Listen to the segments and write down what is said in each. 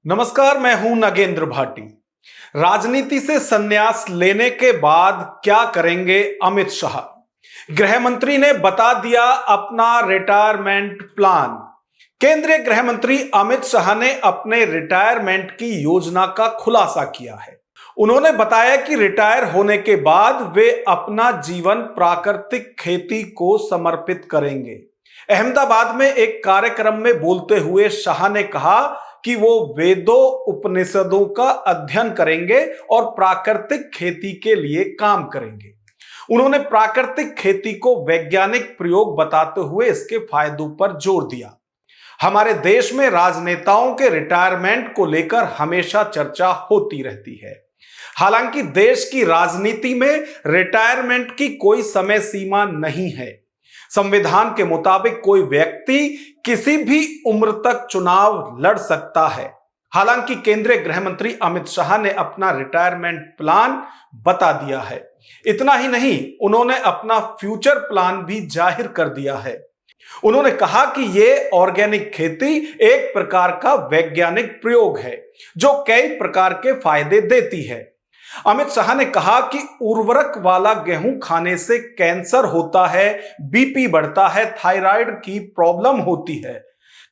नमस्कार, मैं हूं नगेंद्र भाटी। राजनीति से संन्यास लेने के बाद क्या करेंगे अमित शाह? गृह मंत्री ने बता दिया अपना रिटायरमेंट प्लान। केंद्रीय गृह मंत्री अमित शाह ने अपने रिटायरमेंट की योजना का खुलासा किया है। उन्होंने बताया कि रिटायर होने के बाद वे अपना जीवन प्राकृतिक खेती को समर्पित करेंगे। अहमदाबाद में एक कार्यक्रम में बोलते हुए शाह ने कहा कि वो वेदों उपनिषदों का अध्ययन करेंगे और प्राकृतिक खेती के लिए काम करेंगे। उन्होंने प्राकृतिक खेती को वैज्ञानिक प्रयोग बताते हुए इसके फायदों पर जोर दिया। हमारे देश में राजनेताओं के रिटायरमेंट को लेकर हमेशा चर्चा होती रहती है। हालांकि देश की राजनीति में रिटायरमेंट की कोई समय सीमा नहीं है। संविधान के मुताबिक कोई व्यक्ति किसी भी उम्र तक चुनाव लड़ सकता है। हालांकि केंद्रीय गृह मंत्री अमित शाह ने अपना रिटायरमेंट प्लान बता दिया है। इतना ही नहीं, उन्होंने अपना फ्यूचर प्लान भी जाहिर कर दिया है। उन्होंने कहा कि यह ऑर्गेनिक खेती एक प्रकार का वैज्ञानिक प्रयोग है जो कई प्रकार के फायदे देती है। अमित शाह ने कहा कि उर्वरक वाला गेहूं खाने से कैंसर होता है, बीपी बढ़ता है, थायराइड की प्रॉब्लम होती है।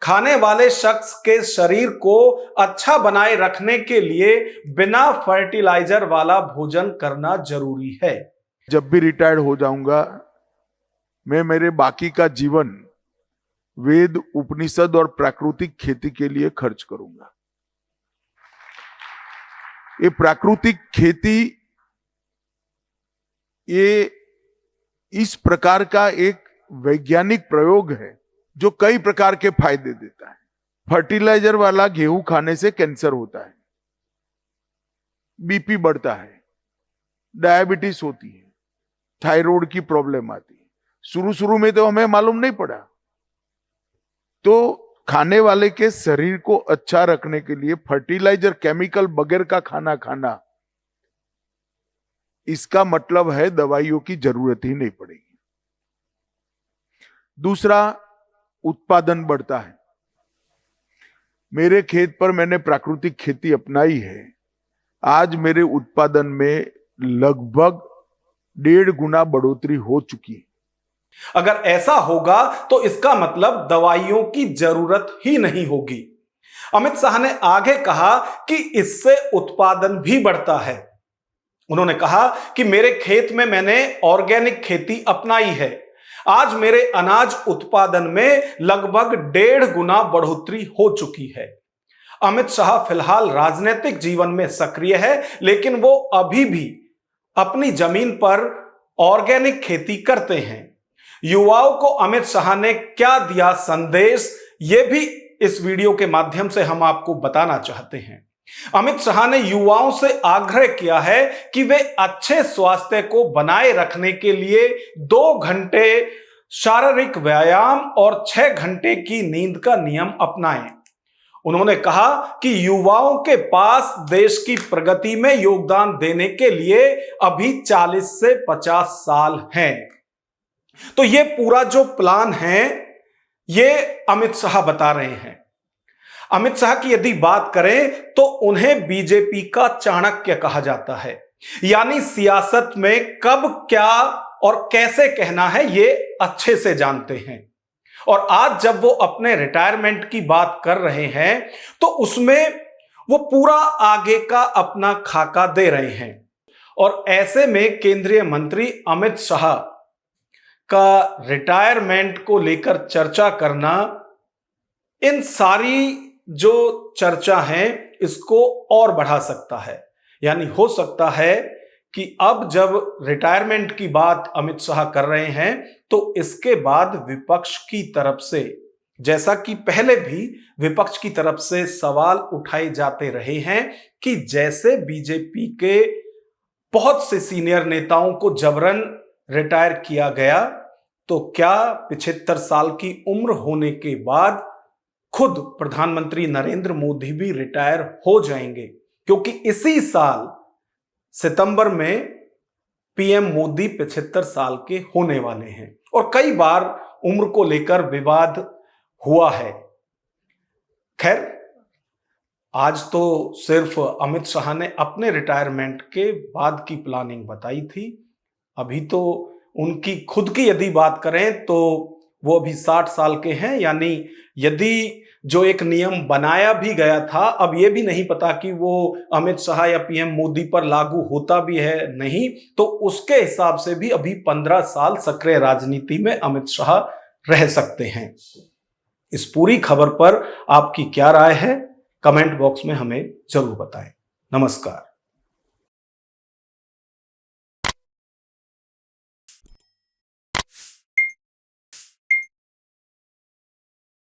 खाने वाले शख्स के शरीर को अच्छा बनाए रखने के लिए बिना फर्टिलाइजर वाला भोजन करना जरूरी है। जब भी रिटायर्ड हो जाऊंगा, मैं मेरे बाकी का जीवन वेद, उपनिषद और प्राकृतिक खेती के लिए खर्च करूंगा। ये प्राकृतिक खेती ये इस प्रकार का एक वैज्ञानिक प्रयोग है जो कई प्रकार के फायदे देता है। फर्टिलाइजर वाला गेहूं खाने से कैंसर होता है, बीपी बढ़ता है, डायबिटीज होती है, थायराइड की प्रॉब्लम आती है। शुरू में तो हमें मालूम नहीं पड़ा। तो खाने वाले के शरीर को अच्छा रखने के लिए फर्टिलाइजर, केमिकल बगैर का खाना खाना, इसका मतलब है दवाइयों की जरूरत ही नहीं पड़ेगी। दूसरा, उत्पादन बढ़ता है। मेरे खेत पर मैंने प्राकृतिक खेती अपनाई है। आज मेरे उत्पादन में लगभग 1.5 गुना बढ़ोतरी हो चुकी है। अगर ऐसा होगा तो इसका मतलब दवाइयों की जरूरत ही नहीं होगी। अमित शाह ने आगे कहा कि इससे उत्पादन भी बढ़ता है। उन्होंने कहा कि मेरे खेत में मैंने ऑर्गेनिक खेती अपनाई है। आज मेरे अनाज उत्पादन में लगभग 1.5 गुना बढ़ोतरी हो चुकी है। अमित शाह फिलहाल राजनीतिक जीवन में सक्रिय है, लेकिन वो अभी भी अपनी जमीन पर ऑर्गेनिक खेती करते हैं। युवाओं को अमित शाह ने क्या दिया संदेश, यह भी इस वीडियो के माध्यम से हम आपको बताना चाहते हैं। अमित शाह ने युवाओं से आग्रह किया है कि वे अच्छे स्वास्थ्य को बनाए रखने के लिए 2 घंटे शारीरिक व्यायाम और 6 घंटे की नींद का नियम अपनाएं। उन्होंने कहा कि युवाओं के पास देश की प्रगति में योगदान देने के लिए अभी 40 से 50 साल हैं। तो ये पूरा जो प्लान है ये अमित शाह बता रहे हैं। अमित शाह की यदि बात करें तो उन्हें बीजेपी का चाणक्य कहा जाता है। यानी सियासत में कब क्या और कैसे कहना है ये अच्छे से जानते हैं। और आज जब वो अपने रिटायरमेंट की बात कर रहे हैं तो उसमें वो पूरा आगे का अपना खाका दे रहे हैं। और ऐसे में केंद्रीय मंत्री अमित शाह का रिटायरमेंट को लेकर चर्चा करना, इन सारी जो चर्चा है इसको और बढ़ा सकता है। यानी हो सकता है कि अब जब रिटायरमेंट की बात अमित शाह कर रहे हैं तो इसके बाद विपक्ष की तरफ से, जैसा कि पहले भी विपक्ष की तरफ से सवाल उठाए जाते रहे हैं कि जैसे बीजेपी के बहुत से सीनियर नेताओं को जबरन रिटायर किया गया, तो क्या 75 साल की उम्र होने के बाद खुद प्रधानमंत्री नरेंद्र मोदी भी रिटायर हो जाएंगे? क्योंकि इसी साल सितंबर में पीएम मोदी 75 साल के होने वाले हैं और कई बार उम्र को लेकर विवाद हुआ है। खैर, आज तो सिर्फ अमित शाह ने अपने रिटायरमेंट के बाद की प्लानिंग बताई थी। अभी तो उनकी खुद की यदि बात करें तो वो अभी 60 साल के हैं, यानी यदि जो एक नियम बनाया भी गया था, अब ये भी नहीं पता कि वो अमित शाह या पीएम मोदी पर लागू होता भी है नहीं, तो उसके हिसाब से भी अभी 15 साल सक्रिय राजनीति में अमित शाह रह सकते हैं। इस पूरी खबर पर आपकी क्या राय है? कमेंट बॉक्स में हमें जरूर बताएं। नमस्कार।